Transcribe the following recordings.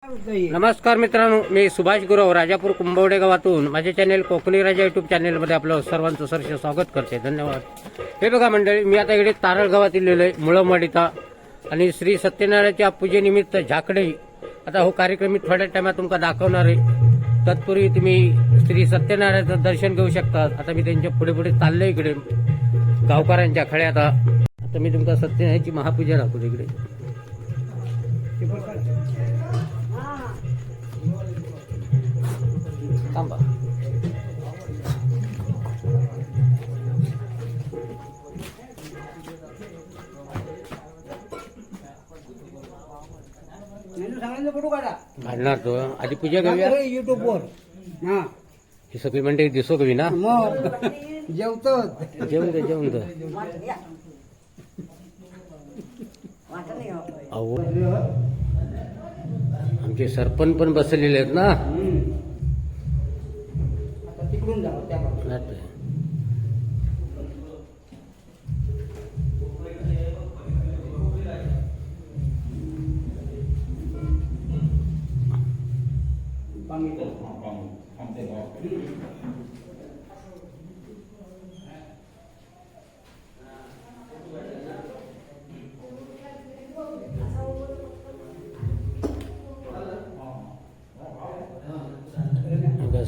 नमस्कार मित्रांनो, मी सुभाष गुरव राजापूर कुंभवडे गावातून माझे चॅनेल कोकणी राजा यूट्यूब चॅनेलमध्ये आपलं सर्वांचं सरसे स्वागत करते. धन्यवाद. हे बघा मंडळी, मी आता इकडे तारळ गावात इलेलो आहे, मुळमवाडीता, आणि श्री सत्यनारायणच्या पूजेनिमित्त झाकडे आता हो कार्यक्रम मी थोड्या टायमात तुमका दाखवणार आहे. तत्पूर्वी तुम्ही श्री सत्यनारायणचं दर्शन घेऊ शकता. आता मी त्यांच्या पुढे पुढे चाललोय इकडे गावकऱ्यांच्या खळ्यात. आता मी तुमका सत्यनारायणची महापूजा दाखवतो इकडे. थांबा. घालणार तो आधी पूजा करूया युट्यूब वर. ही सगळी मंडळी दिसो कवी ना. मग जेवतो जेवण दे. अहो, आमचे सरपंच पण बसलेले आहेत ना. तिकडून जाऊ त्या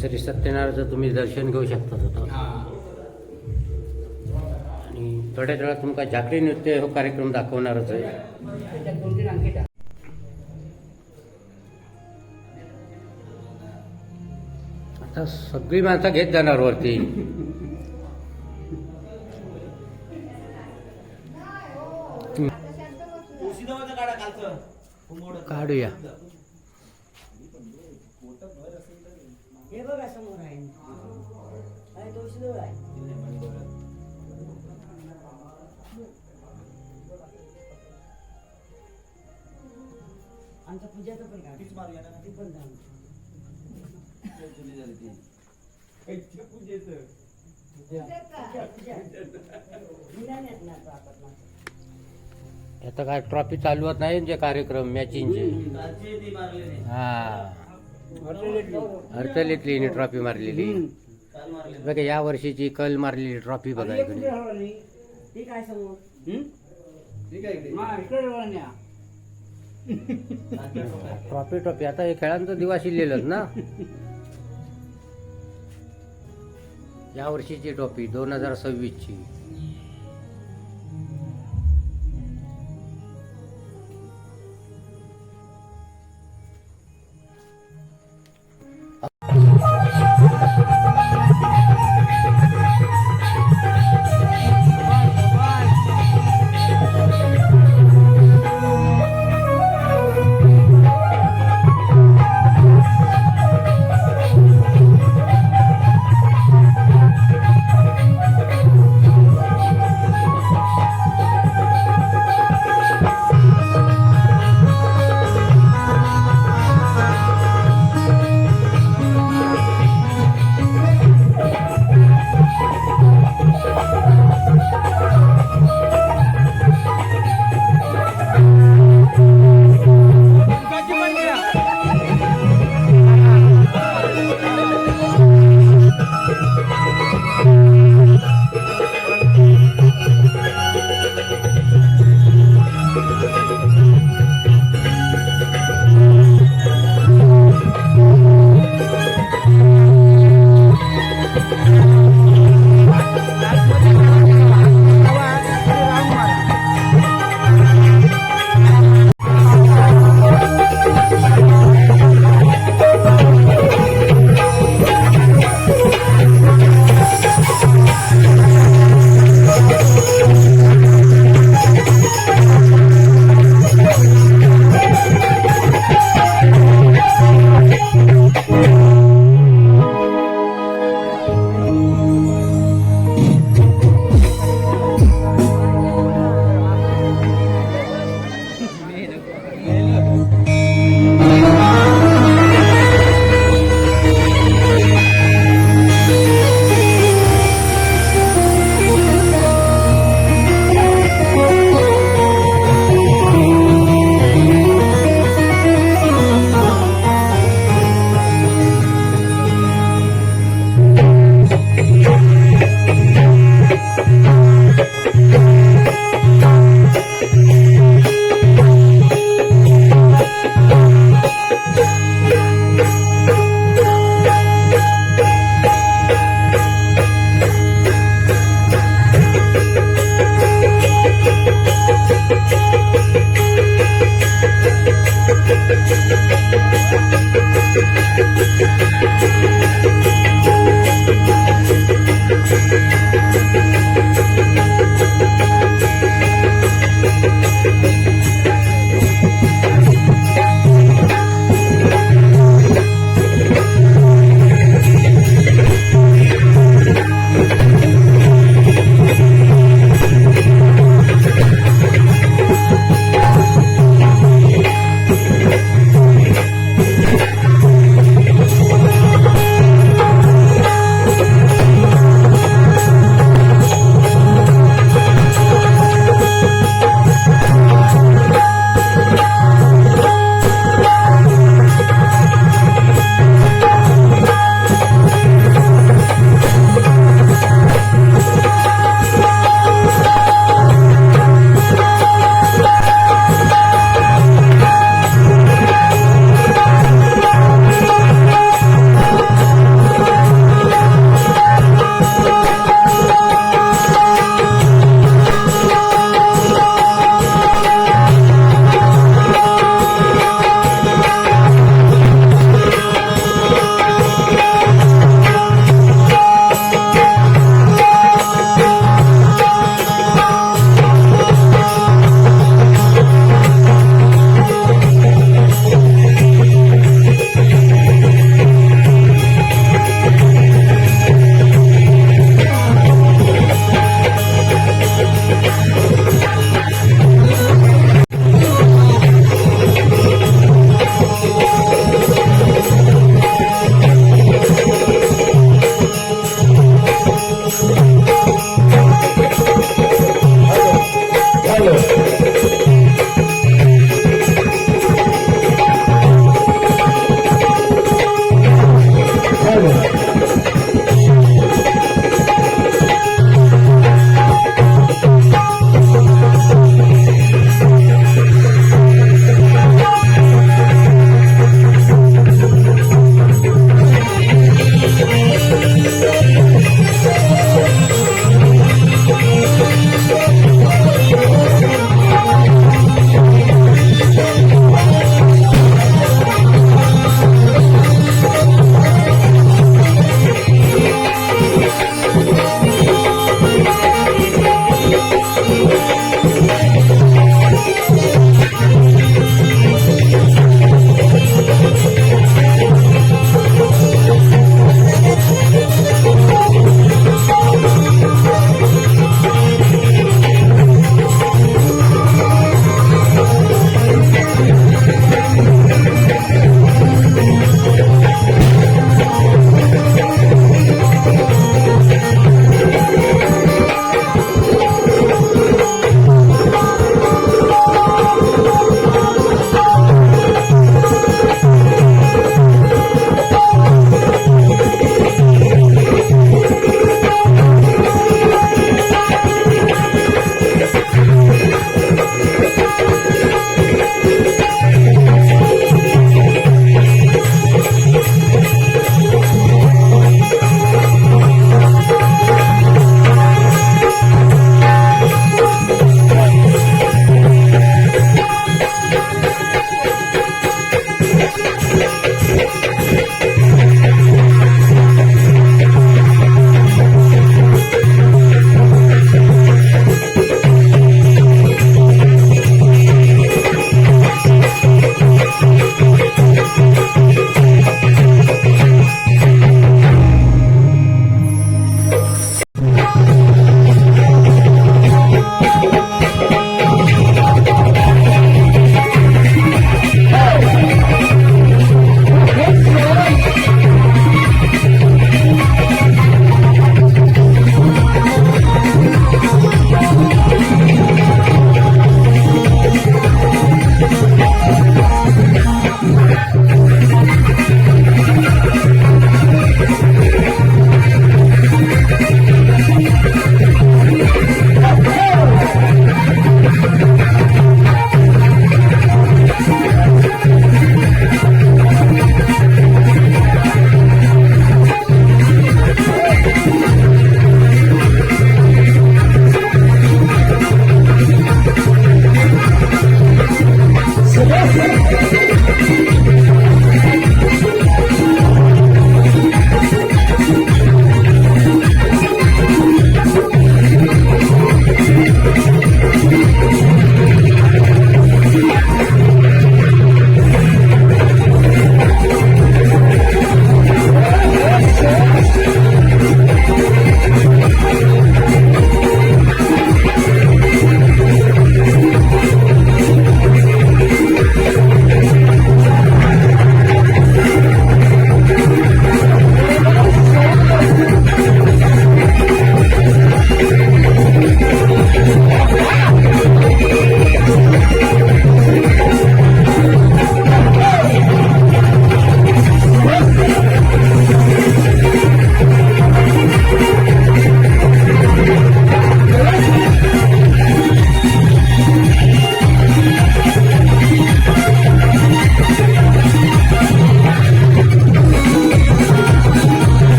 श्री सत्यनारायणचं तुम्ही दर्शन घेऊ शकता आता. आणि थोड्या वेळात तुमका झाकडी नृत्य हो कार्यक्रम दाखवणारच आहे. आता सगळी माणसं घेत जाणार वरती. काढूया. हे बघा समोर आहे. आमच्या पूजाचं पण काय ती पण आता काय ट्रॉफी चालू होत नाही जे कार्यक्रम मॅचिंगचे. हा, हरतलीतली ट्रॉफी मारलेली बघा. या वर्षीची कल मारलेली ट्रॉफी बघा इकडे. काय समोर ट्रॉफी आता हे खेळांचा दिवस इलेलंच ना. या वर्षीची ट्रॉफी 2026 ची.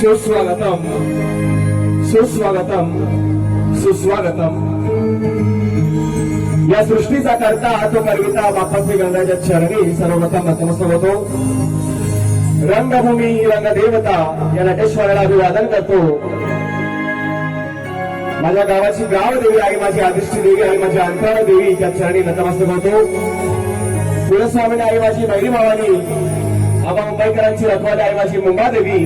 सुस्वागतम सुस्वागतम सुस्वागतम. या सृष्टीचा करता तो कविता बापाची गंगाच्या चरणी सर्वप्रथम नतमस्तक होतो. रंगभूमी रंगदेवता या नटेश्वराला अभिवादन करतो. माझ्या गावाची गाव देवी आई माझी आदिष्टी देवी आणि माझी अंतराळ देवी त्या चरणी नतमस्तक होतो. कुलस्वामीने आई माझी मैरी भावानी आबा मुंबईकरांची रखवाली आई माझी मुंबादेवी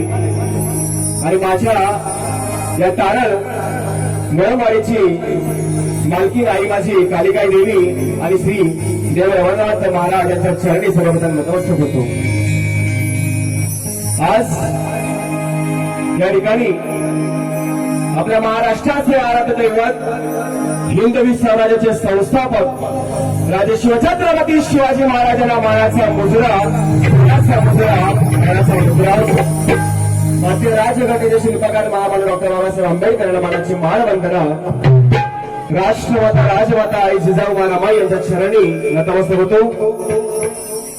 आणि माझ्या या तारळ मुळमाडीची मालकी आई माझी कालिकाई देवी आणि श्री देव रवनाथ महाराज यांच्या चरणी सर्वप्रथम नतमस्तक होतो. आज या ठिकाणी आपल्या महाराष्ट्राचे आराध्य दैवत हिंदवी स्वराज्याचे संस्थापक राजे शिवछत्रपती शिवाजी महाराजांना मानाचा मुजरा भारतीय राज्यघटनेचे शिल्पकार महामानव डॉक्टर बाबासाहेब आंबेडकर यांना मानाची मानवंदना राष्ट्रमाता राजमाता आई जिजाऊ रमाई यांच्या चरणी नतमस्तक होतो.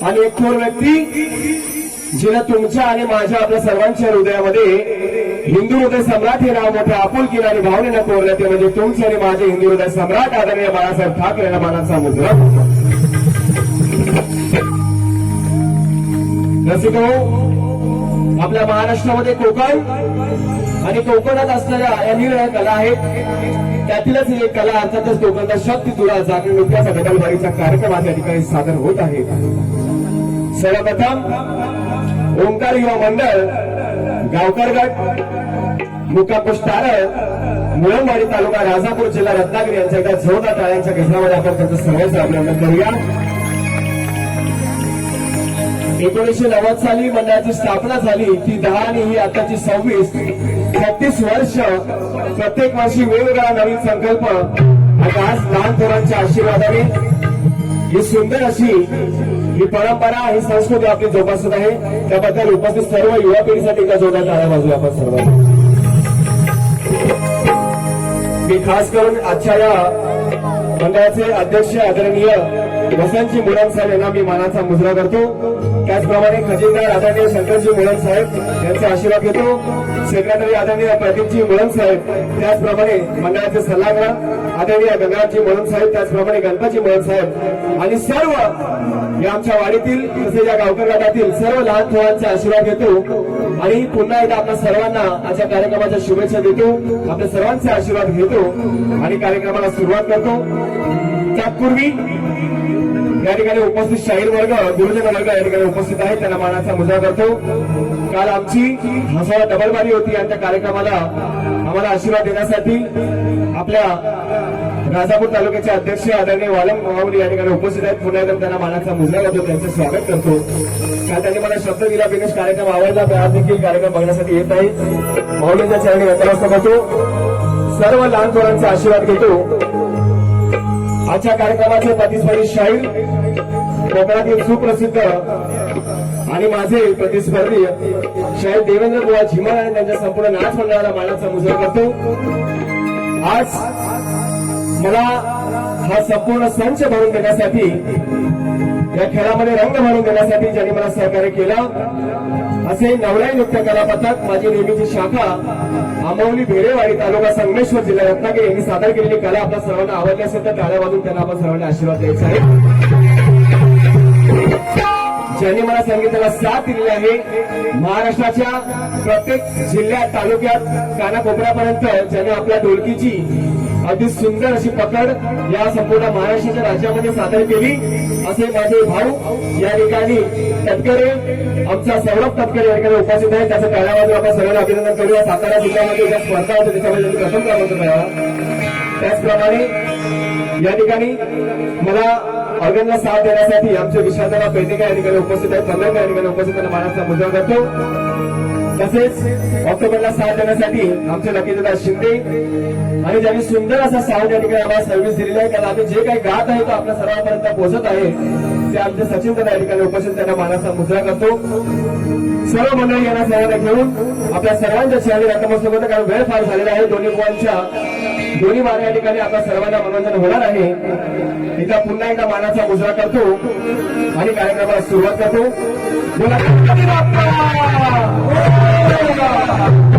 आणि एक थोर व्यक्ती जिने तुमच्या आणि माझ्या आपल्या सर्वांच्या हृदयामध्ये हिंदू हृदय सम्राट हे नाव मोठ्या आपुलकीने आणि भावनेनं कोरले ते म्हणजे तुमचे आणि माझे हिंदू हृदय सम्राट आदरणीय बाळासाहेब ठाकरे यांना मानाचा मुजरा. रसिको, आपल्या महाराष्ट्रामध्ये कोकण आणि कोकणात असणाऱ्या या निरनिराळ्या कला आहेत. त्यातीलच एक कला अर्थातच कोकणचा शक्ती तुला जागरण नृत्याचा डबलबारीचा कार्यक्रम आज या ठिकाणी सादर होत आहे. सर्वप्रथम ओंकार युवा मंडळ गावकर गट मुक्काम पोस्ट तारळ मुळंवाडी तालुका राजापूर जिल्हा रत्नागिरी यांच्या एकदा जोरदार टाळ्यांच्या गजरामध्ये आपण त्यांचं सर्वांचं अभिनंदन करूया. 1990 साली मंडळाची स्थापना झाली. ती 10 आणि ही आताची 26 36 वर्ष प्रत्येक वर्षी वेगवेगळा नवीन संकल्प आणि आज लहान थोरांच्या आशीर्वादाने ही सुंदर अशी ही परंपरा ही संस्कृती आपली जोपासत आहे. त्याबद्दल उपस्थित सर्व युवा पिढीसाठी एका जोरदार टाळ्या वाजवूया आपण सर्व. मी खास करून आजच्या या मंडळाचे अध्यक्ष आदरणीय वसंतजी मुलाम साहेब यांना मी मानाचा मुजरा करतो. त्याचप्रमाणे खजिनदार आदरणीय शंकरजी मुलाम साहेब यांचा आशीर्वाद घेतो. सेक्रेटरी आदरणीय प्रदीपजी मुलाम साहेब, त्याचप्रमाणे मंडळाचे सल्लागार आदरणीय गंगारामजी मुलाम साहेब, त्याचप्रमाणे गणपतजी मुलाम साहेब आणि सर्व या आमच्या वाडीतील तसेच या गावकर गटातील सर्व लहान थोरांचा आशीर्वाद घेतो. आणि पुन्हा एकदा आपल्या सर्वांना आजच्या कार्यक्रमाच्या शुभेच्छा देतो. आपल्या सर्वांचे आशीर्वाद घेतो आणि कार्यक्रमाला सुरुवात करतो. त्यापूर्वी या ठिकाणी उपस्थित शाहीर वर्ग गुरुजन वर्ग या ठिकाणी उपस्थित आहेत, त्यांना मानाचा मुजरा करतो. काल आमची हसवा डबलबारी होती आणि त्या कार्यक्रमाला आम्हाला आशीर्वाद देण्यासाठी आपल्या राजापूर तालुक्याचे अध्यक्ष आदरणीय वालम माऊली या ठिकाणी उपस्थित आहेत. पुन्हा एकदा त्यांना मानाचा मुजरा करतो, त्यांचं स्वागत करतो. काल त्यांनी मला शब्द दिला बिनेश कार्यक्रम आवडला, आज देखील कार्यक्रम बघण्यासाठी येत आहे. माऊलींच्या चरणी नतमस्तक होतो. सर्व लहान थोरांचा आशीर्वाद घेतो. आजच्या कार्यक्रमाचे प्रतिस्पर्धी शाहीर कोकणातील सुप्रसिद्ध आणि माझे प्रतिस्पर्धी शाहीर देवेंद्र बुवा झिमर आणि त्यांच्या संपूर्ण नाच मंडळाला मानाचा मुजरा करतो. आज मला हा संपूर्ण संच भरून देण्यासाठी, या खेळामध्ये रंग भरून देण्यासाठी ज्यांनी मला सहकार्य केलं असे नवराई नृत्य कला पथक माझी नेहमीची शाखा आंबवली भेरेवाडी तालुका संगमेश्वर जिल्हा रत्नागिरी यांनी सादर केलेली कला आपल्या सर्वांना आवडली असेल तर टाळ्या वाजून त्यांना आपण सर्वांना आशीर्वाद द्यायचा आहे. ज्यांनी मला संगीताला साथ दिलेली आहे, महाराष्ट्राच्या प्रत्येक जिल्ह्यात तालुक्यात कानाकोपऱ्यापर्यंत ज्यांनी आपल्या ढोलकीची अगदी सुंदर अशी पकड या संपूर्ण महाराष्ट्राच्या राज्यामध्ये सादर केली असे माझे भाऊ या ठिकाणी तटकरे, आमचा सौरभ तटकरे या ठिकाणी उपस्थित आहे. त्याचं टाळ्या वाजून आपण सर्वांना अभिनंदन करूया. सातारा जिल्ह्यामध्ये ज्या स्पर्धा होत्या त्याच्यामध्ये त्यांनी प्रथम क्रमांक मिळाला. त्याचप्रमाणे या ठिकाणी मला ऑर्गनला साथ देण्यासाठी आमचे विशालदादा पेडणेकर या ठिकाणी उपस्थित आहेत. पंधरकर या ठिकाणी उपस्थित त्यांना मानाचा मुजरा करतो. तसेच ऑक्टोबरला साथ देण्यासाठी आमचे लकीदादा शिंदे आणि ज्यांनी सुंदर असा साऊंड या ठिकाणी आम्हाला सर्व्हिस दिलेला आहे. त्याला आम्ही जे काही गात आहे तो आपल्या सर्वांपर्यंत पोहोचत आहे ते आमचे सचिन दादा या ठिकाणी उपस्थित त्यांना मानाचा मुजरा करतो. सर्व मंडळी यांना सर्वांना घेऊन आपल्या सर्वांच्या चेहरे नतमस्तक होतं, कारण वेळ फार झालेला आहे. दोन्ही बुवांच्या दोन्ही माने या ठिकाणी आपल्या सर्वांना मनोरंजन होणार आहे. एकदा पुन्हा एकदा मानाचा मुजरा करतो आणि कार्यक्रमाला सुरुवात करतो. बोला गणपती बाप्पा! हा